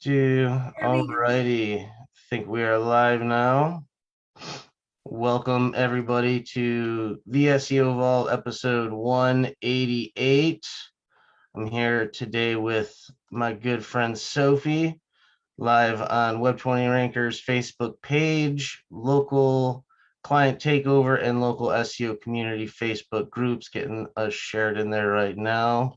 Alrighty. I think we are live now. Welcome everybody to the SEO Vault episode 188. I'm here today with my good friend Sophie, live on Web20 Rankers Facebook page, local client takeover, and local SEO community Facebook groups, getting us shared in there right now.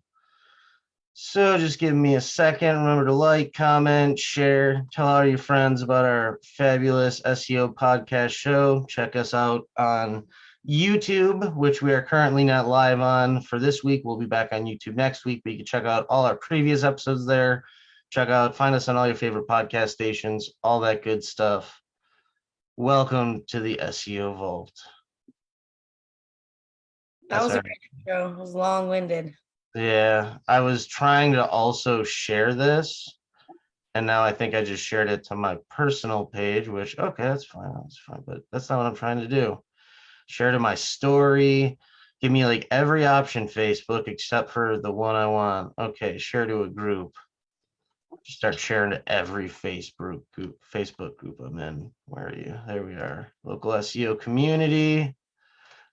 So just give me a second. Remember to like, comment, share, tell all your friends about our fabulous SEO podcast show. Check us out on YouTube, which we are currently not live on for this week. We'll be back on YouTube next week, but you can check out all our previous episodes there. Find us on all your favorite podcast stations, all that good stuff. Welcome to the SEO Vault. That was a great show. It was long-winded. Yeah, I was trying to also share this, and now I think I just shared it to my personal page, which, okay, that's fine, but that's not what I'm trying to do. Share to my story. Give me like every option, Facebook, except for the one I want. Okay, share to a group. Start sharing to every Facebook group I'm in. Where are you? There we are. Local SEO community.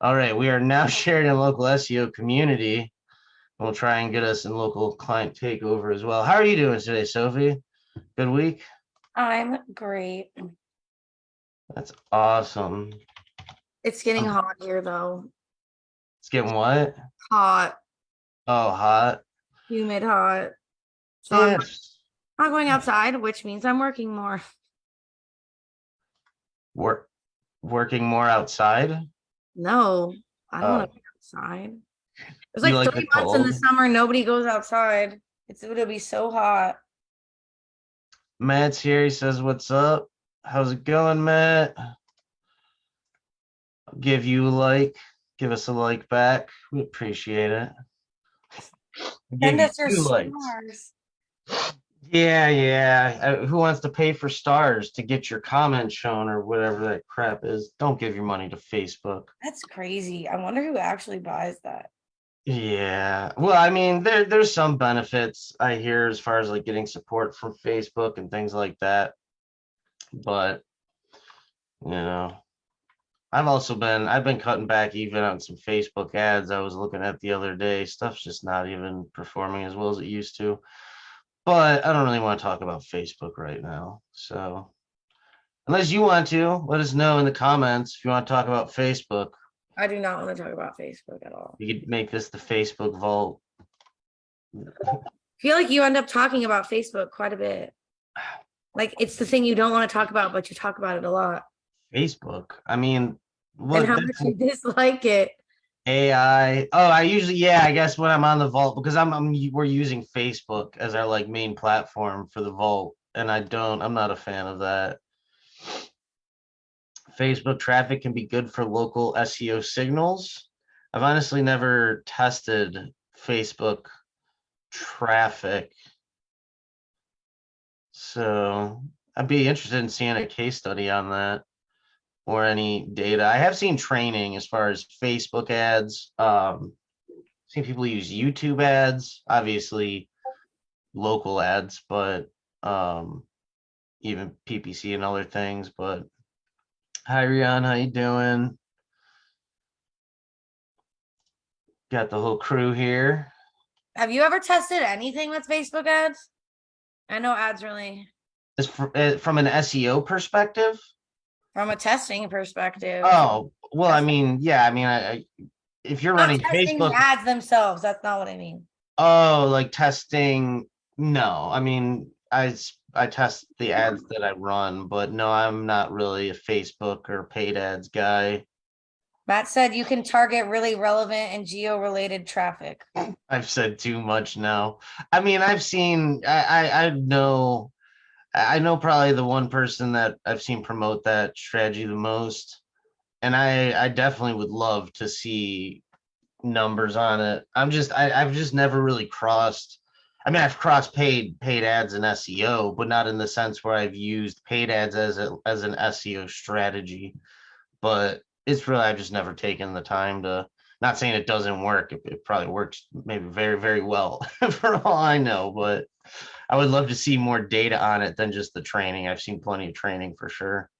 All right, we are now sharing in local SEO community. We'll try and get us in local client takeover as well. How are you doing today, Sophie? Good week? I'm great. That's awesome. It's getting hot here, though. It's getting what? Hot. Oh, hot. Humid hot. So I'm not going outside, which means I'm working more. Working more outside? No, I don't want to be outside. It's like like 3 months in the summer, nobody goes outside. It'll be so hot. Matt's here. He says, "What's up? How's it going, Matt?" I'll give you a like. Give us a like back. We appreciate it. Send us your stars. Yeah. Who wants to pay for stars to get your comment shown or whatever that crap is? Don't give your money to Facebook. That's crazy. I wonder who actually buys that. Yeah. Well, I mean, there's some benefits I hear as far as like getting support from Facebook and things like that. But, I've been cutting back even on some Facebook ads I was looking at the other day. Stuff's just not even performing as well as it used to. But I don't really want to talk about Facebook right now. So unless you want to, let us know in the comments if you want to talk about Facebook. I do not want to talk about Facebook at all. You could make this the Facebook Vault. I feel like you end up talking about Facebook quite a bit. Like it's the thing you don't want to talk about, but you talk about it a lot. Facebook. I mean, and how much you dislike it. AI. Oh, I guess when I'm on the Vault, because we're using Facebook as our like main platform for the Vault, and I'm not a fan of that. Facebook traffic can be good for local SEO signals. I've honestly never tested Facebook traffic, so I'd be interested in seeing a case study on that or any data. I have seen training as far as Facebook ads. Seen people use YouTube ads, obviously local ads, but even PPC and other things. But hi, Rian, how you doing? Got the whole crew here. Have you ever tested anything with Facebook ads? I know ads really. From an SEO perspective? From a testing perspective. Oh, well, I mean, yeah, if you're running Facebook ads themselves, that's not what I mean. Oh, like testing? No, I mean, I test the ads that I run, but no, I'm not really a Facebook or paid ads guy. Matt said you can target really relevant and geo-related traffic. I've said too much now. I mean, I know probably the one person that I've seen promote that strategy the most, and I definitely would love to see numbers on it. I've just never really crossed. I mean, I've crossed paid ads in SEO, but not in the sense where I've used paid ads as an SEO strategy. But it's really, I've just never taken the time to. Not saying it doesn't work. It probably works maybe very, very well for all I know, but I would love to see more data on it than just the training. I've seen plenty of training for sure.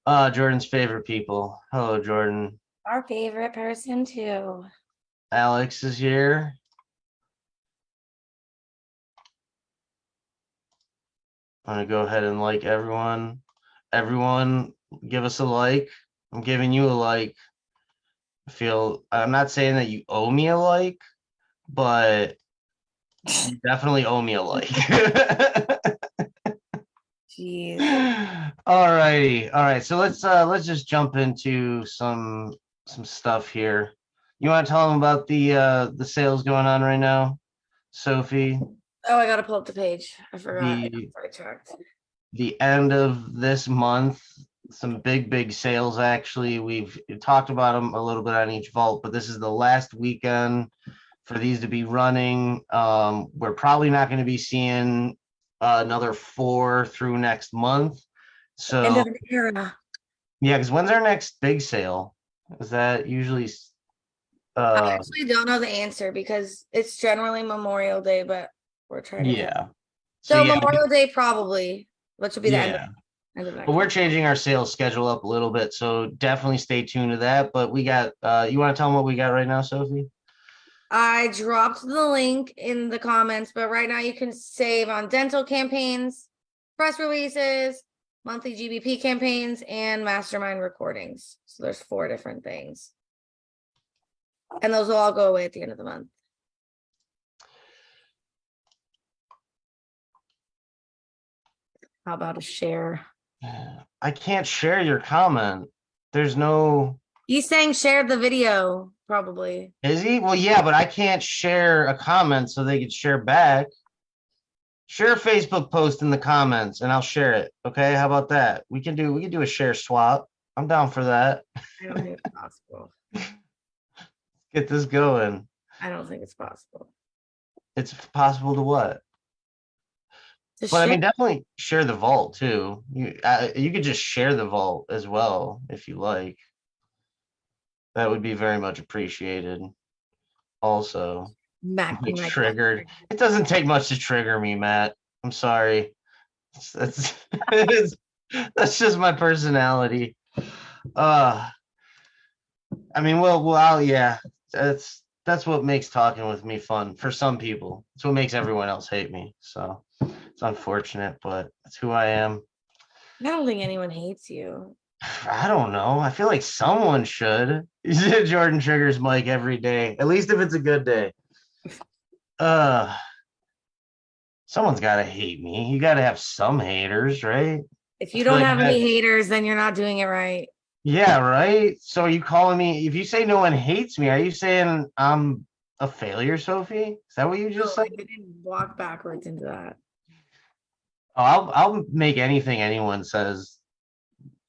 Jordan's favorite people. Hello, Jordan. Our favorite person too. Alex is here. I'm gonna go ahead and like everyone. Everyone, give us a like. I'm giving you a like. I'm not saying that you owe me a like, but you definitely owe me a like. Jeez. All righty. All right. So let's just jump into some stuff here. You want to tell them about the sales going on right now, Sophie? Oh, I gotta pull up the page. I forgot. The I checked. the end of this month, some big sales actually. We've talked about them a little bit on each vault, but this is the last weekend for these to be running. We're probably not going to be seeing another 4 through next month. End So of an era. yeah, because when's our next big sale? Is that usually I actually don't know the answer because it's generally Memorial Day, but we're trying to think. yeah. So So yeah, Memorial Day probably, which will be the yeah. end of But next we're month. changing our sales schedule up a little bit, so definitely stay tuned to that. But we got you want to tell them what we got right now, Sophie? I dropped the link in the comments, but right now you can save on dental campaigns, press releases, monthly GBP campaigns, and mastermind recordings. So there's 4 different things. And those will all go away at the end of the month. How about a share? I can't share your comment. There's no. He's saying share the video, probably. Is he? Well, yeah, but I can't share a comment so they could share back. Share a Facebook post in the comments and I'll share it. Okay, how about that? We can do a share swap. I'm down for that. I don't think it's possible. Get this going. I don't think it's possible. It's possible to what? To But I share. mean, definitely share the vault too. You could just share the vault as well if you like. That would be very much appreciated. Also, Mac, like Mac. triggered. It doesn't take much to trigger me, Matt. I'm sorry. That's it's, that's just my personality. Uh, I mean, yeah. That's what makes talking with me fun for some people. It's what makes everyone else hate me. So it's unfortunate, but that's who I am. I don't think anyone hates you. I don't know. I feel like someone should. Jordan triggers Mike every day, at least if it's a good day. Uh, Someone's got to hate me. You got to have some haters, right? If I you feel don't like have that. any haters, then you're not doing it right. Yeah, right. So you calling me? If you say no one hates me, are you saying I'm a failure, Sophie? Is that what you No, just said? I didn't walk backwards into that. Oh, I'll make anything anyone says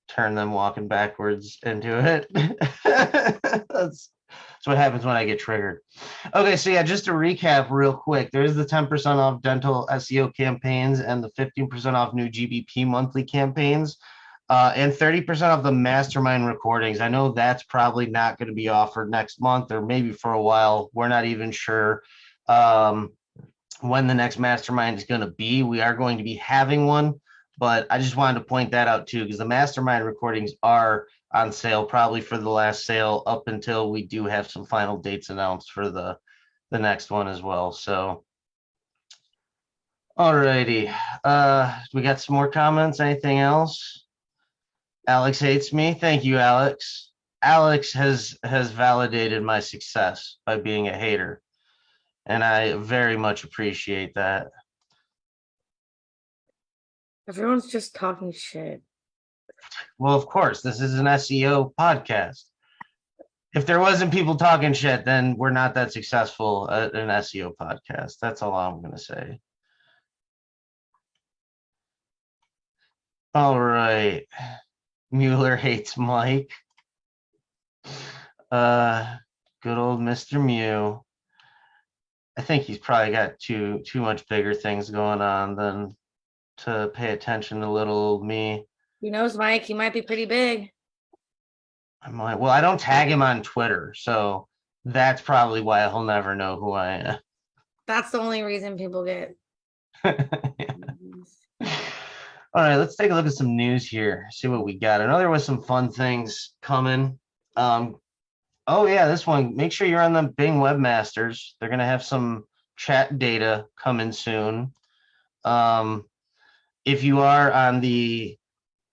turn them walking backwards into it. That's what happens when I get triggered. Okay, so yeah, just to recap real quick, there is the 10% off dental SEO campaigns and the 15% off new GBP monthly campaigns. And 30% off the mastermind recordings. I know that's probably not going to be offered next month or maybe for a while. We're not even sure when the next mastermind is going to be. We are going to be having one, but I just wanted to point that out too, because the mastermind recordings are on sale probably for the last sale up until we do have some final dates announced for the next one as well. So, all righty. We got some more comments. Anything else? Alex hates me. Thank you, Alex. Alex has validated my success by being a hater, and I very much appreciate that. Everyone's just talking shit. Well, of course, this is an SEO podcast. If there wasn't people talking shit, then we're not that successful at an SEO podcast. That's all I'm going to say. All right. Mueller hates Mike. Good old Mr. Mew. I think he's probably got too much bigger things going on than to pay attention to little old me. Who knows, Mike? He might be pretty big. I'm like, well, I don't tag him on Twitter, so that's probably why he'll never know who I am. That's the only reason people get All right, let's take a look at some news here. See what we got. I know there was some fun things coming. Um, oh yeah, this one. Make sure you're on the Bing Webmasters. They're gonna have some chat data coming soon. Um, if you are on the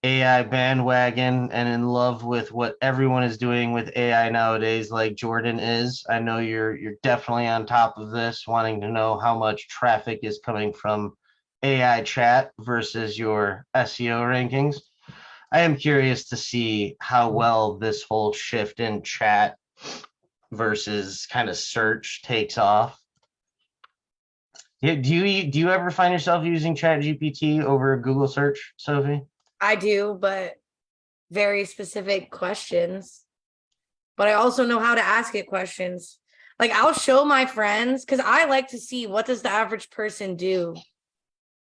AI bandwagon and in love with what everyone is doing with AI nowadays, like Jordan is, I know you're definitely on top of this, wanting to know how much traffic is coming from AI chat versus your SEO rankings. I am curious to see how well this whole shift in chat versus kind of search takes off. Yeah, do you ever find yourself using ChatGPT over Google search, Sophie? I do, but very specific questions. But I also know how to ask it questions. Like I'll show my friends because I like to see what does the average person do.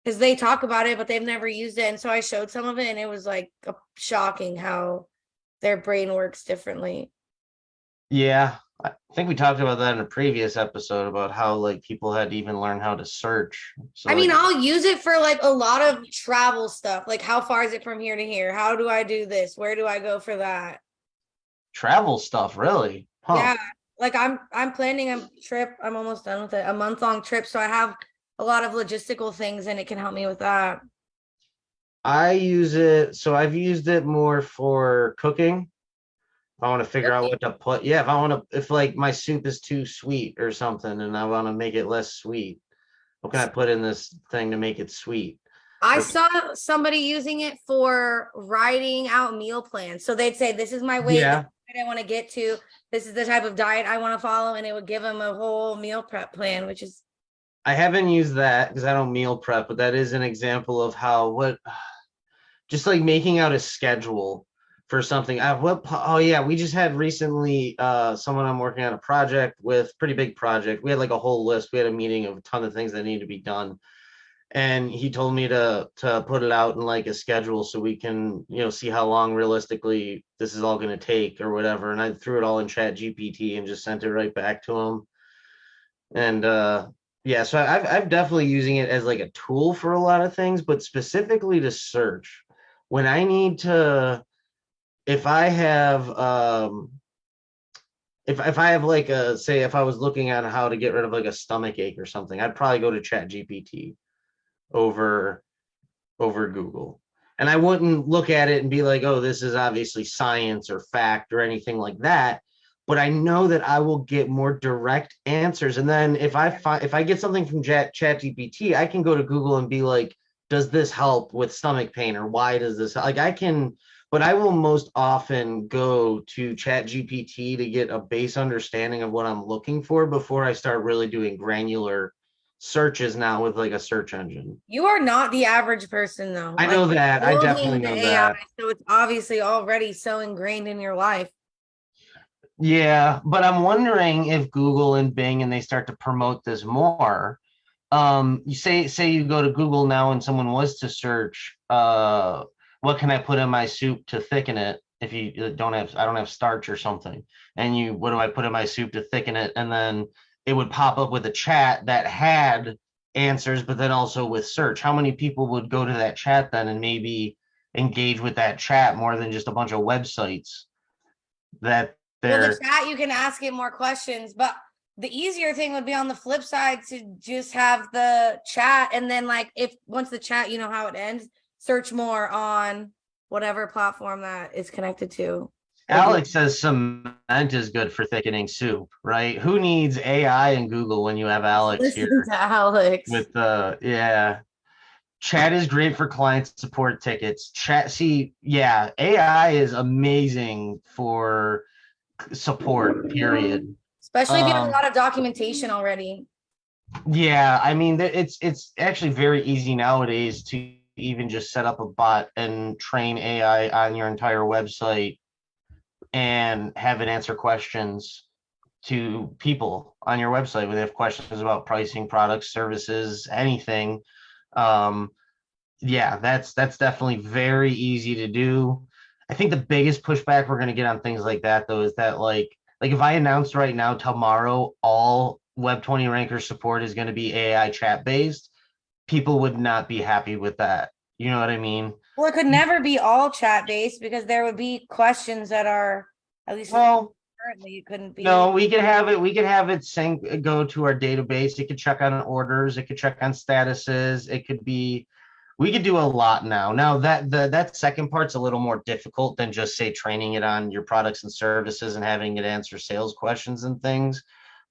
Because they talk about it, but they've never used it. And so I showed some of it and it was like shocking how their brain works differently. Yeah, I think we talked about that in a previous episode about how like people had to even learn how to search. So I mean, like I'll use it for like a lot of travel stuff. Like, how far is it from here to here? How do I do this? Where do I go for that? travel stuff, really? Huh. Yeah, like I'm planning a trip. I'm almost done with it. A month-long trip, so I have a lot of logistical things and it can help me with that. I use it, so I've used it more for cooking. If I want to figure out Really? what to put, yeah, if I want to, if like my soup is too sweet or something and I want to make it less sweet, what can I put in this thing to make it sweet? I Or saw somebody using it for writing out meal plans. So they'd say, "This is my weight. This is yeah, what I want to get to. This is the type of diet I want to follow," and it would give them a whole meal prep plan, which is I haven't used that because I don't meal prep, but that is an example of how what just like making out a schedule for something. Oh yeah, we just had recently someone I'm working on a project with, pretty big project. We had like a whole list. We had a meeting of a ton of things that need to be done. And he told me to put it out in like a schedule so we can, see how long realistically this is all going to take or whatever. And I threw it all in Chat GPT and just sent it right back to him. And yeah, so I've definitely using it as like a tool for a lot of things, but specifically to search. When I need to, if I have if I have like a say if I was looking at how to get rid of like a stomach ache or something, I'd probably go to Chat GPT over Google. And I wouldn't look at it and be like, oh, this is obviously science or fact or anything like that. But I know that I will get more direct answers. And then if I get something from ChatGPT, I can go to Google and be like, does this help with stomach pain or why does this like I can but I will most often go to ChatGPT to get a base understanding of what I'm looking for before I start really doing granular searches now with like a search engine. you are not the average person though. I Like know that. I you're definitely into know AI, that. so it's obviously already so ingrained in your life. Yeah, but I'm wondering if Google and Bing and they start to promote this more. You say you go to Google now and someone was to search, what can I put in my soup to thicken it? If you I don't have starch or something, and what do I put in my soup to thicken it? And then it would pop up with a chat that had answers, but then also with search. How many people would go to that chat then and maybe engage with that chat more than just a bunch of websites that Well, the they're chat, you can ask it more questions, but the easier thing would be on the flip side to just have the chat. And then, like, if once the chat, you know how it ends, search more on whatever platform that is connected to. It'll be Alex says cement is good for thickening soup, right? Who needs AI and Google when you have just Alex listen here to Alex. with yeah. Chat is great for client support tickets. Yeah, AI is amazing for support, period. Especially if you have a Um, lot of documentation already. yeah, I mean it's actually very easy nowadays to even just set up a bot and train AI on your entire website and have it answer questions to people on your website when they have questions about pricing, products, services, anything. Um, yeah, that's definitely very easy to do. I think the biggest pushback we're going to get on things like that though is that like if I announced right now tomorrow all Web 20 ranker support is going to be AI chat based, people would not be happy with that. You know what I mean? Well, it could never be all chat based because there would be questions that are, at least Well, currently, it couldn't be. no, we could have it. We could have it sync go to our database. It could check on orders. It could check on statuses. It could be. We could do a lot now. Now that second part's a little more difficult than just say training it on your products and services and having it answer sales questions and things.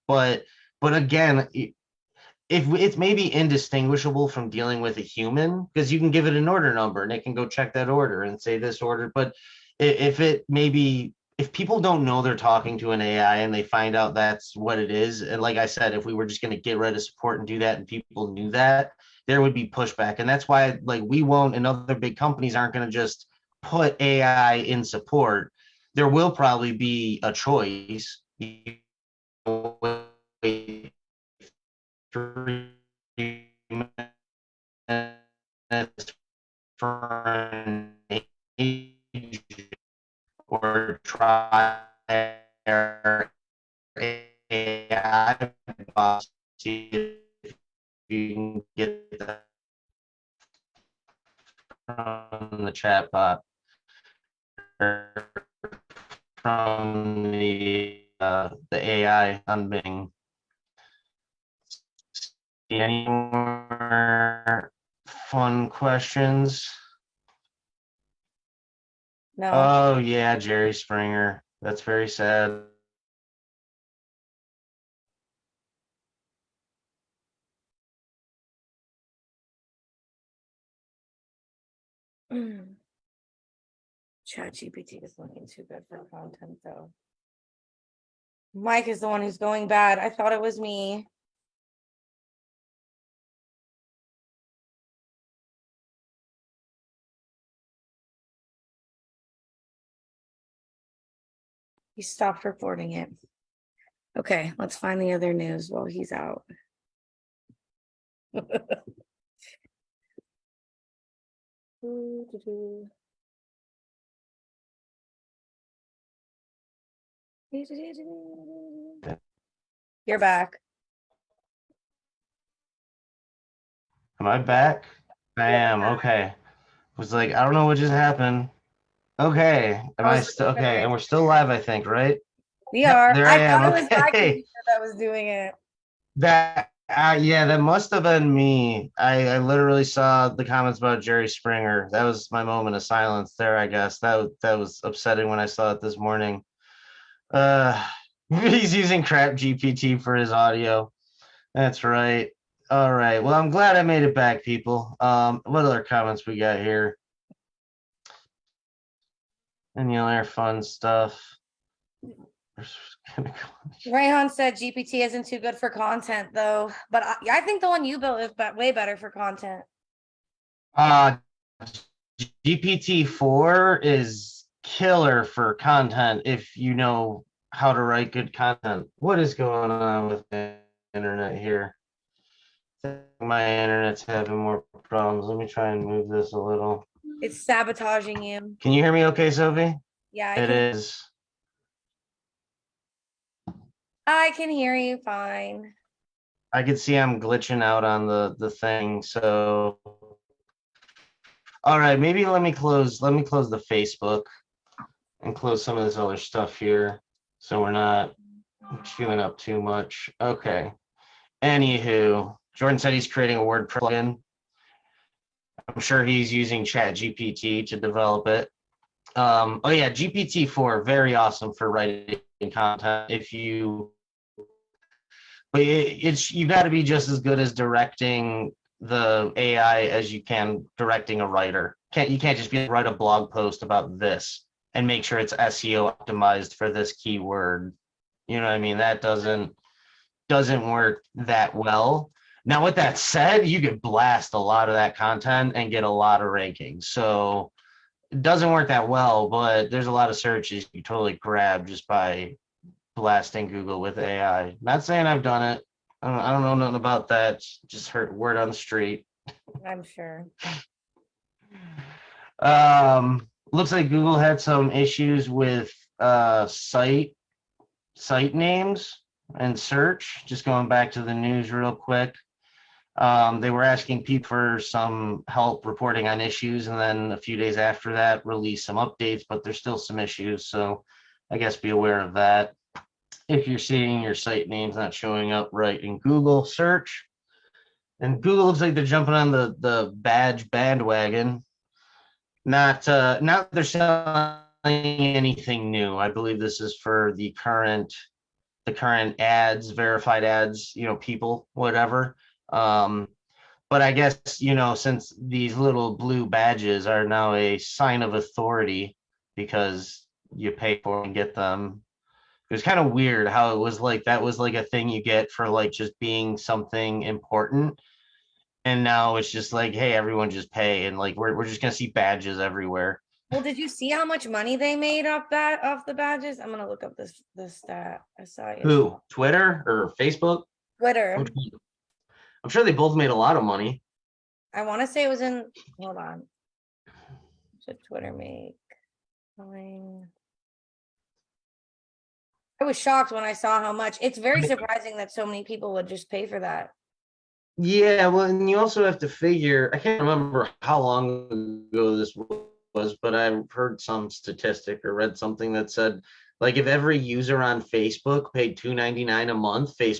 But again, if it's maybe indistinguishable from dealing with a human because you can give it an order number and it can go check that order and say this order. But if it maybe if people don't know they're talking to an AI and they find out that's what it is, and like I said, if we were just going to get rid of support and do that and people knew that, there would be pushback. And that's why like we won't and other big companies aren't going to just put AI in support. There will probably be a choice. You know, 3 minutes for an age or try our AI box, see if you can get that from the chat bot or from the AI on Bing. Any more fun questions? No. Oh yeah, Jerry Springer. That's very sad. ChatGPT is looking too good for content, though. Mike is the one who's going bad. I thought it was me. He stopped reporting it. Okay, let's find the other news while he's out. You're back. Am I back? I am. Okay. Was like, I don't know what just happened. Okay. Am I still okay? And we're still live, I think, right? We Yep, are. there I I am. thought it was my Okay. computer that was doing it. That yeah, that must have been me. I literally saw the comments about Jerry Springer. That was my moment of silence there, I guess. That was upsetting when I saw it this morning. Uh he's using crap GPT for his audio. That's right. All right. Well, I'm glad I made it back, people. What other comments we got here? Any other fun stuff? Rayhan said GPT isn't too good for content, though. But I think the one you built is way better for content. Uh, GPT-4 is killer for content if you know how to write good content. What is going on with the internet here? My internet's having more problems. Let me try and move this a little. It's sabotaging you. Can you hear me okay, Sophie? Yeah, It is. I can hear you fine. I can see I'm glitching out on the thing. So all right, maybe let me close the Facebook and close some of this other stuff here so we're not chewing up too much. Okay. Anywho, Jordan said he's creating a WordPress plugin. I'm sure he's using ChatGPT to develop it. Oh yeah, GPT-4, very awesome for writing content. But it's you got to be just as good as directing the AI as you can directing a writer. You can't just be write a blog post about this and make sure it's SEO optimized for this keyword. You know what I mean? That doesn't work that well. Now, with that said, you could blast a lot of that content and get a lot of rankings. So it doesn't work that well, but there's a lot of searches you totally grab just by blasting Google with AI. Not saying I've done it. I don't know nothing about that. Just heard word on the street. I'm sure. Looks like Google had some issues with site names and search. Just going back to the news real quick. They were asking people for some help reporting on issues, and then a few days after that, release some updates, but there's still some issues. So I guess be aware of that. If you're seeing your site names not showing up right in Google search, and Google looks like they're jumping on the badge bandwagon. Not they're selling anything new. I believe this is for the current ads, verified ads, people, whatever. Um, but I guess, since these little blue badges are now a sign of authority because you pay for and get them, it was kind of weird how it was like that was like a thing you get for like just being something important. And now it's just like, hey, everyone just pay, and like we're just gonna see badges everywhere. Well, did you see how much money they made off the badges? I'm gonna look up this stat. I saw it yesterday. Who? Twitter or Facebook? Twitter. I'm sure they both made a lot of money. I want to say it was in. Hold on. Should Twitter make? I was shocked when I saw how much. It's very surprising that so many people would just pay for that. Yeah, well, and you also have to figure, I can't remember how long ago this was, but I heard some statistic or read something that said, like, if every user on Facebook paid $2.99 a month, they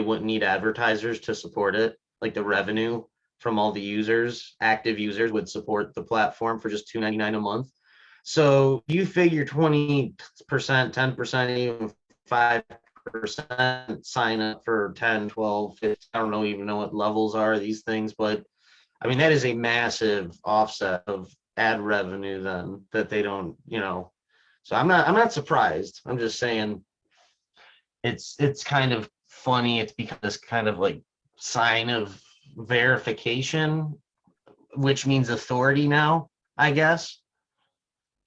wouldn't need advertisers to support it. Like the revenue from all the users, active users, would support the platform for just $2.99 a month. So you figure 20%, 10%, even 5% sign up for 10, 12, 15, I don't know, even know what levels are these things, but I mean, that is a massive offset of ad revenue then that they don't, so I'm not surprised. I'm just saying it's kind of funny. It's because this kind of like sign of verification, which means authority now, I guess.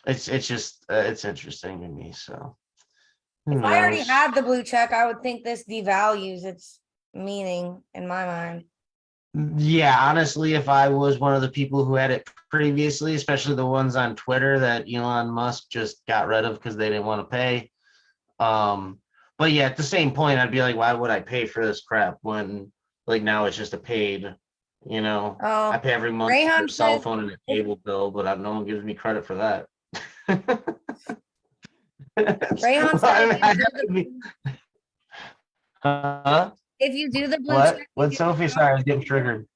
It's just it's interesting to me. So who If I already knows? had the blue check, I would think this devalues its meaning in my mind. Yeah, honestly, if I was one of the people who had it previously, especially the ones on Twitter that Elon Musk just got rid of because they didn't want to pay. But yeah, at the same point, I'd be like, why would I pay for this crap when like now it's just a paid, I Oh, pay every month for a Rayhan cell says phone and a cable bill, but no one gives me credit for that. Rayhan Well, said I mean, I have to be, if you do the blue what? check, What, Sophie? Sorry, I was getting triggered.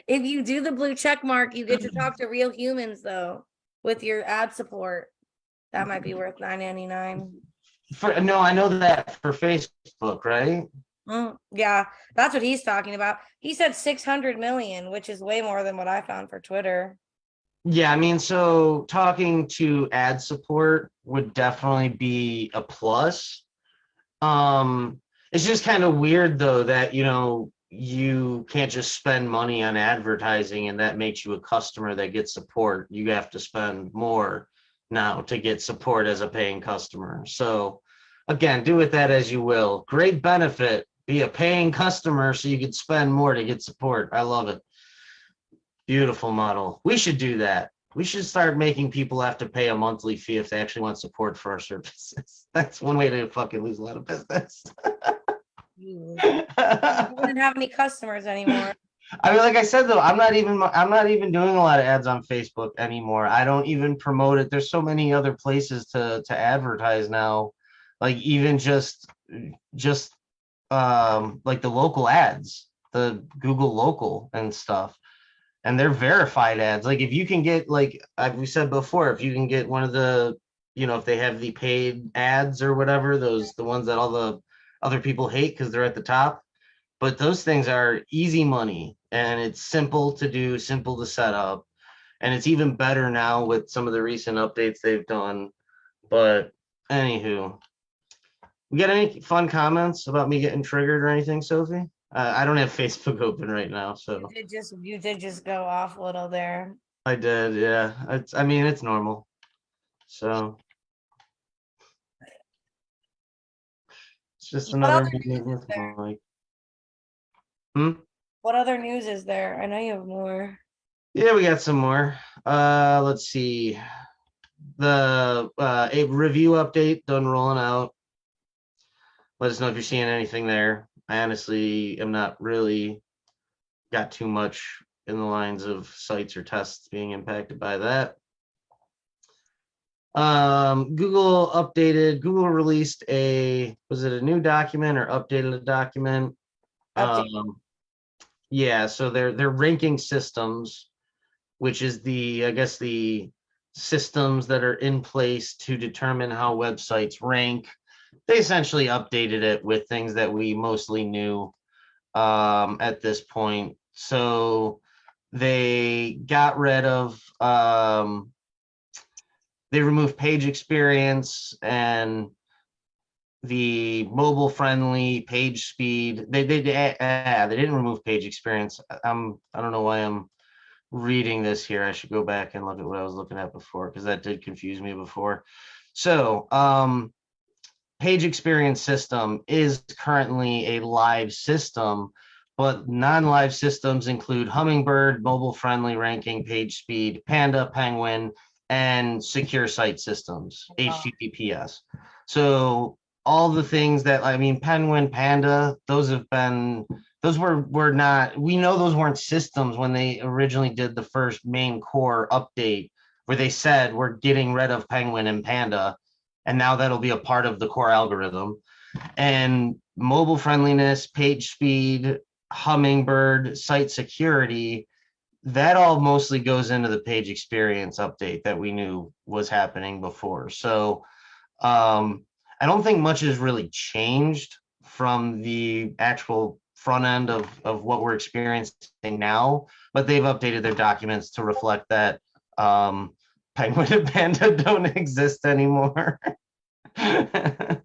if you do the blue check mark, you get to talk to real humans though with your ad support. That might be worth $9.99. No, I know that for Facebook, right? Yeah, that's what he's talking about. He said 600 million, which is way more than what I found for Twitter. Yeah, I mean, so talking to ad support would definitely be a plus. It's just kind of weird though that you can't just spend money on advertising and that makes you a customer that gets support. You have to spend more now to get support as a paying customer. So again, do with that as you will. Great benefit. Be a paying customer so you can spend more to get support. I love it. Beautiful model. We should do that. We should start making people have to pay a monthly fee if they actually want support for our services. That's one way to fucking lose a lot of business. You I wouldn't have any customers anymore. mean, like I said though, I'm not even doing a lot of ads on Facebook anymore. I don't even promote it. There's so many other places to advertise now. Like even just like the local ads, the Google local and stuff. And they're verified ads. Like if you can get like we said before, if you can get one of the, if they have the paid ads or whatever, the ones that all the other people hate because they're at the top. But those things are easy money and it's simple to do, simple to set up. And it's even better now with some of the recent updates they've done. But anywho, we got any fun comments about me getting triggered or anything, Sophie? I don't have Facebook open right now, so You did just go off a little there. I did, yeah. I mean, it's normal. So it's just What another other meeting news is with there? Mike. Hmm? What other news is there? I know you have more. Yeah, we got some more. Let's see. The a review update done rolling out. Let us know if you're seeing anything there. I honestly am not really got too much in the lines of sites or tests being impacted by that. Google released was it a new document or updated a document? Update. Yeah, so they're ranking systems, which is I guess the systems that are in place to determine how websites rank. They essentially updated it with things that we mostly knew at this point. So they got rid of they removed page experience and the mobile friendly page speed. They didn't remove page experience. I don't know why I'm reading this here. I should go back and look at what I was looking at before because that did confuse me before. So page experience system is currently a live system, but non-live systems include Hummingbird, mobile friendly ranking, page speed, Panda, Penguin, and secure site systems, HTTPS. So all the things that Penguin, Panda, those were not, we know those weren't systems when they originally did the first main core update where they said we're getting rid of Penguin and Panda, and now that'll be a part of the core algorithm. And mobile friendliness, page speed, Hummingbird, site security, that all mostly goes into the page experience update that we knew was happening before. So I don't think much has really changed from the actual front end of what we're experiencing now, but they've updated their documents to reflect that Penguin and Panda don't exist anymore. But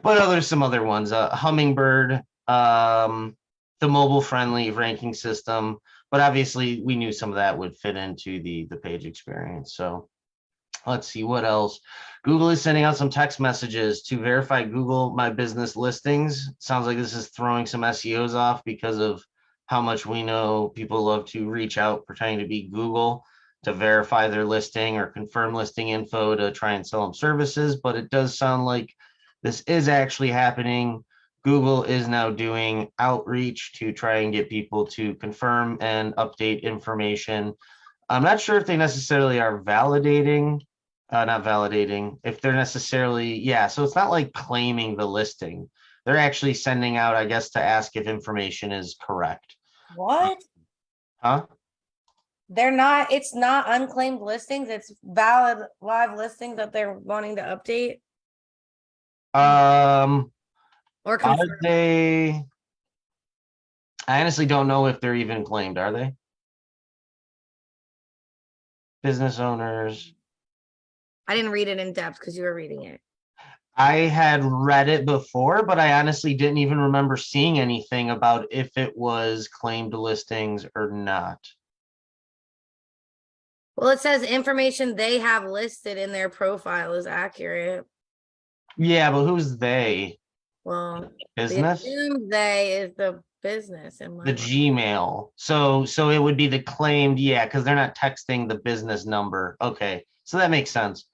there's some other ones. Hummingbird, the mobile friendly ranking system, but obviously we knew some of that would fit into the page experience. So let's see what else. Google is sending out some text messages to verify Google My Business listings. Sounds like this is throwing some SEOs off because of how much we know people love to reach out pretending to be Google to verify their listing or confirm listing info to try and sell them services. But it does sound like this is actually happening. Google is now doing outreach to try and get people to confirm and update information. I'm not sure if they necessarily are validating, not validating, if they're necessarily, yeah, so it's not like claiming the listing. They're actually sending out, I guess, to ask if information is correct. What? Huh? It's not unclaimed listings, it's valid live listings that they're wanting to update Um, or are confirm. they, I honestly don't know if they're even claimed, are they? Business owners. I didn't read it in depth because you were reading it. I had read it before, but I honestly didn't even remember seeing anything about if it was claimed listings or not. Well, it says information they have listed in their profile is accurate. Yeah, but who's they? Well, the Business? assumed they is the business in my The mind. Gmail. So it would be the claimed, yeah, because they're not texting the business number. Okay, so that makes sense.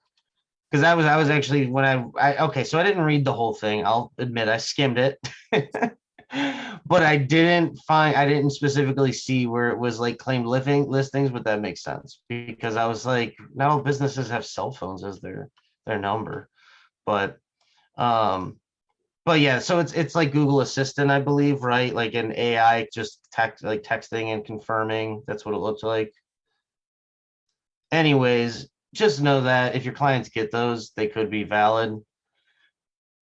Because I was actually when I okay, so I didn't read the whole thing. I'll admit I skimmed it. But I didn't specifically see where it was like claimed living listings, but that makes sense because I was like, not all businesses have cell phones as their number. But um but yeah, so it's like Google Assistant, I believe, right? Like an AI just texting and confirming. That's what it looks like. Anyways, just know that if your clients get those, they could be valid.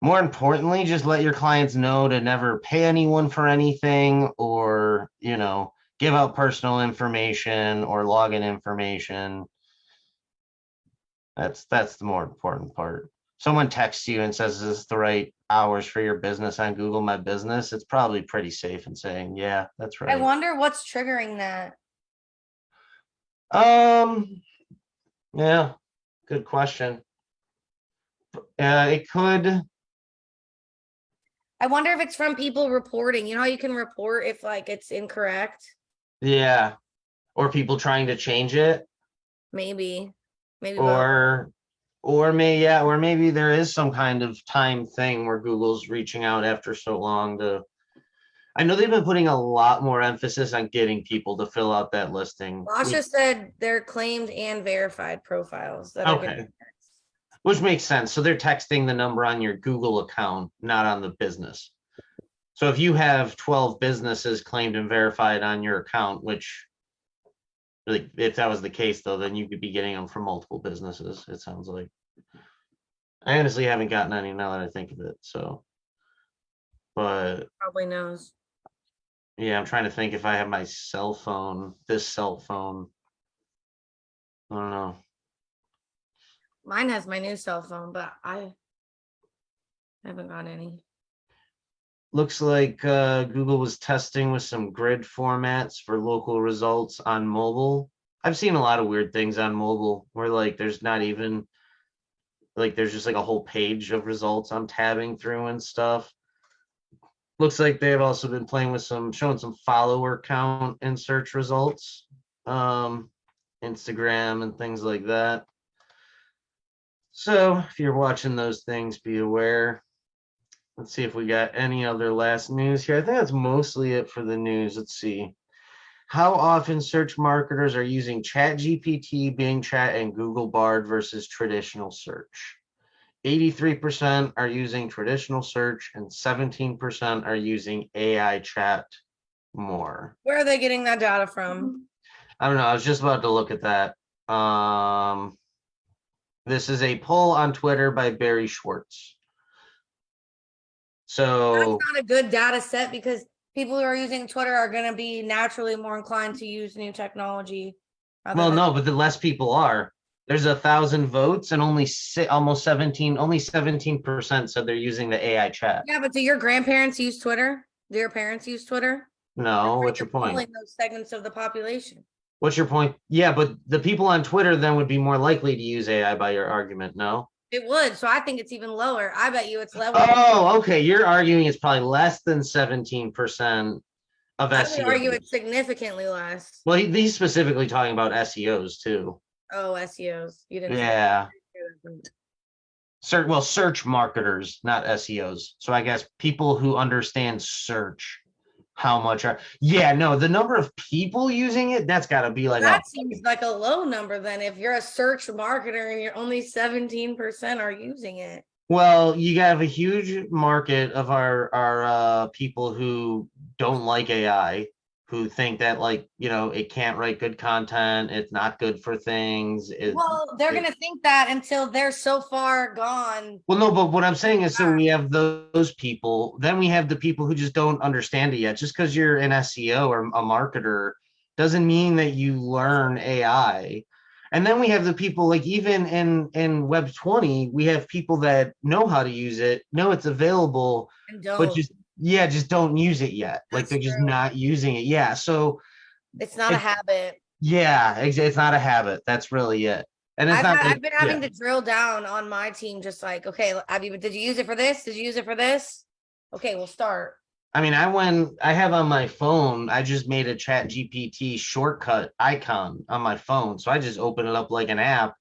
More importantly, just let your clients know to never pay anyone for anything or, give out personal information or login information. That's the more important part. Someone texts you and says, "Is this the right hours for your business on Google My Business?" It's probably pretty safe in saying, "Yeah, that's I right." wonder what's triggering that. Um, yeah, good question. It could, I wonder if it's from people reporting. You know how you can report if like it's incorrect? yeah, or people trying to change it, Maybe. Maybe both. or or maybe there is some kind of time thing where Google's reaching out after so long to I know they've been putting a lot more emphasis on getting people to fill out that listing. Lasha said they're claimed and verified profiles that are getting Okay, which makes sense. So they're texting the number on your Google account, not on the business. So if you have 12 businesses claimed and verified on your account, which like if that was the case though, then you could be getting them from multiple businesses, it sounds like. I honestly haven't gotten any now that I think of it. So, but probably knows. yeah, I'm trying to think if I have my cell phone, this cell phone. I don't know. Mine has my new cell phone, but I haven't got any. Looks like Google was testing with some grid formats for local results on mobile. I've seen a lot of weird things on mobile where like there's not even like there's just like a whole page of results I'm tabbing through and stuff. Looks like they've also been playing with showing some follower count in search results, Instagram and things like that. So if you're watching those things, be aware. Let's see if we got any other last news here. I think that's mostly it for the news. Let's see. How often search marketers are using ChatGPT, Bing Chat, and Google Bard versus traditional search? 83% are using traditional search and 17% are using AI chat more. Where are they getting that data from? I don't know. I was just about to look at that. This is a poll on Twitter by Barry Schwartz. So that's not a good data set because people who are using Twitter are going to be naturally more inclined to use new technology. well, no, but the less people are. There's 1,000 votes and only almost 17, only 17% said they're using the AI chat. Yeah, but do your grandparents use Twitter? Do your parents use Twitter? No, what's your point? Those segments of the population. What's your point? Yeah, but the people on Twitter then would be more likely to use AI by your argument, no? It would. So I think it's even lower. I bet you it's lower. Oh, okay. You're arguing it's probably less than 17% of I would SEOs. argue it's significantly less. Well, he's specifically talking about SEOs too. Oh, SEOs. You didn't. Yeah. Search marketers, not SEOs. So I guess people who understand search, how much are, yeah, no, the number of people using it, that's got to be like that seems like a low number then if you're a search marketer and you're only 17% are using it. Well, you have a huge market of our people who don't like AI, who think that like, it can't write good content, it's not good for things. Well, they're going to think that until they're so far gone. Well, no, but what I'm saying is, so we have those people, then we have the people who just don't understand it yet. Just because you're an SEO or a marketer doesn't mean that you learn AI. And then we have the people like even in Web 20, we have people that know how to use it, know it's available, but just don't use it yet. Like they're just not using it. Yeah. So it's not a habit. Yeah, it's not a habit. That's really it. And it's I've been having to drill down on my team, just like, okay, did you use it for this? Did you use it for this? Okay, we'll start. I mean, I have on my phone, I just made a ChatGPT shortcut icon on my phone. So I just open it up like an app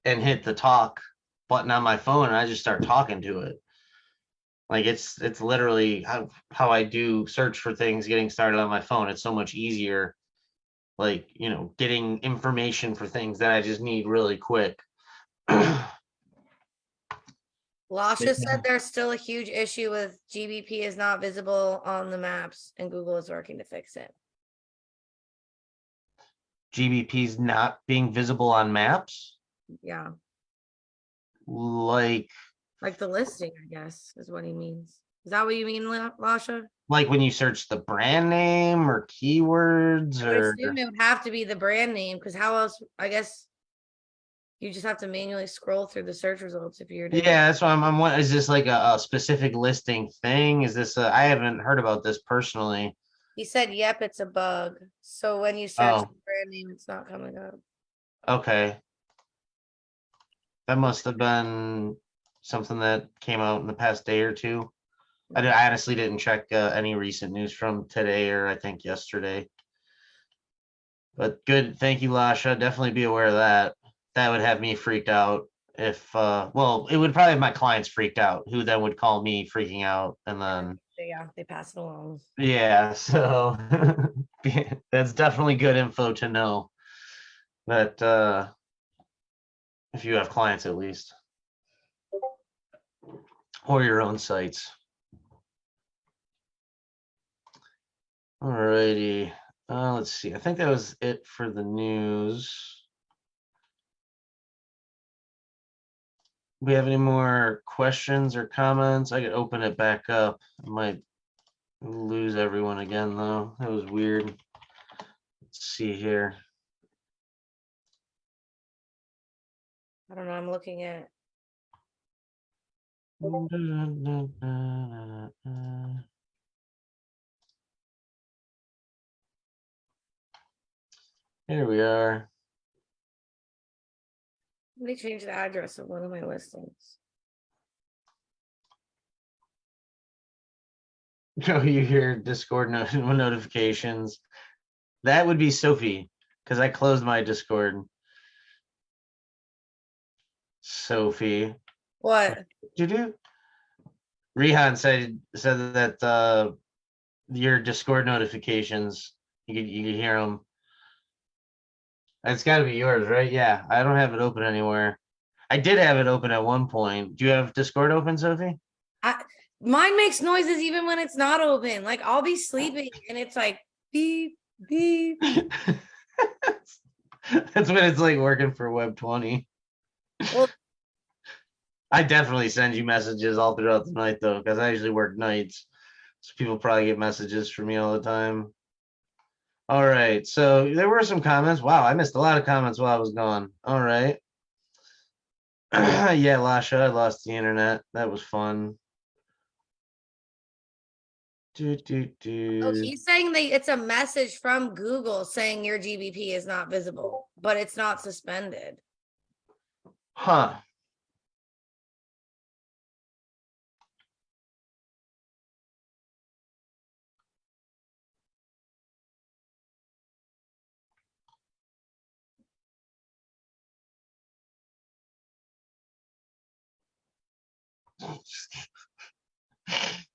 and hit the talk button on my phone and I just start talking to it. Like it's literally how I do search for things getting started on my phone. It's so much easier, like, getting information for things that I just need really quick. Lasha said there's still a huge issue with GBP is not visible on the maps and Google is working to fix it. GBP's not being visible on maps? Yeah. Like the listing, I guess, is what he means. Is that what you mean, Lasha? Like when you search the brand name or keywords, I would assume it would have to be the brand name because how else? I guess you just have to manually scroll through the search results if you're doing. Yeah, that's why I'm is this like a specific listing thing? Is this I haven't heard about this personally. He said, "Yep, it's a bug." So when you search the brand name, it's not coming up. Okay, that must have been something that came out in the past day or two. I honestly didn't check any recent news from today or I think yesterday. But good, thank you, Lasha. Definitely be aware of that. That would have me freaked out if, well, it would probably have my clients freaked out, who then would call me freaking out, and then Yeah, they pass it along. Yeah, so that's definitely good info to know that if you have clients at least, or your own sites. Alrighty. Let's see. I think that was it for the news. We have any more questions or comments? I could open it back up. I might lose everyone again though. That was weird. Let's see here. I don't know. I'm looking at. Here we are. They changed the address of one of my listings. Oh, you hear Discord notifications. That would be Sophie, because I closed my Discord. Sophie. What? Do. Rehan said that your Discord notifications, you could hear them. It's got to be yours, right? Yeah, I don't have it open anywhere. I did have it open at one point. Do you have Discord open, Sophie? Mine makes noises even when it's not open. Like I'll be sleeping and it's like beep beep. That's when it's like working for Web 20. Well, I definitely send you messages all throughout the night though, because I usually work nights. So people probably get messages from me all the time. All right. So there were some comments. Wow, I missed a lot of comments while I was gone. All right. Yeah, Lasha, I lost the internet. That was fun. oh, he's saying it's a message from Google saying your GBP is not visible, but it's not suspended. Huh.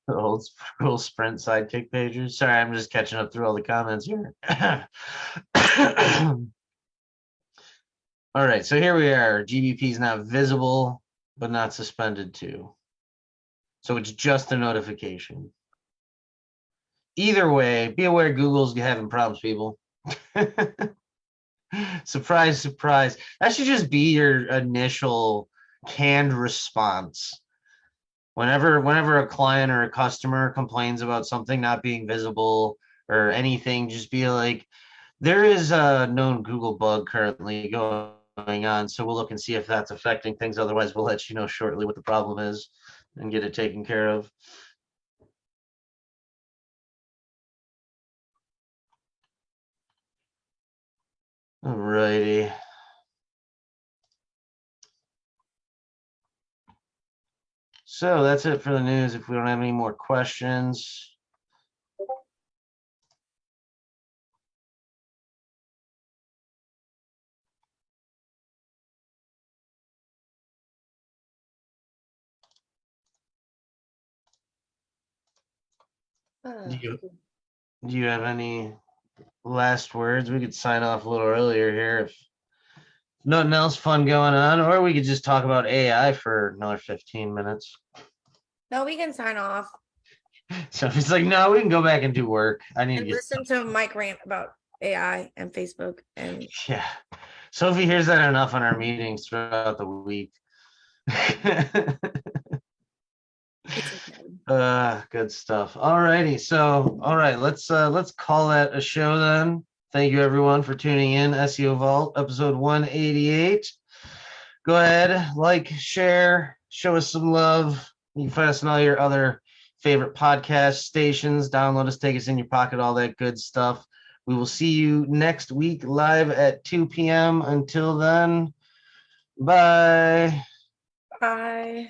The old school Sprint sidekick pages. Sorry, I'm just catching up through all the comments here. All right, so here we are. GBP is now visible, but not suspended too. So it's just a notification. Either way, be aware Google's having problems, people. Surprise, surprise. That should just be your initial canned response. Whenever a client or a customer complains about something not being visible or anything, just be like, there is a known Google bug currently going on, so we'll look and see if that's affecting things. Otherwise, we'll let you know shortly what the problem is and get it taken care of. Alrighty. So that's it for the news. If we don't have any more questions. Do you have any last words? We could sign off a little earlier here if nothing else fun going on, or we could just talk about AI for another 15 minutes. No, we can sign off. So if it's like, no, we can go back and do work. I need to listen to Mike rant about AI and Facebook and yeah. Sophie hears that enough on our meetings throughout the week. Good stuff. All righty. So, all right, let's call that a show then. Thank you everyone for tuning in. SEO Vault episode 188. Go ahead, like, share, show us some love. You can find us on all your other favorite podcast stations. Download us, take us in your pocket, all that good stuff. We will see you next week live at 2 p.m. Until then, bye. bye.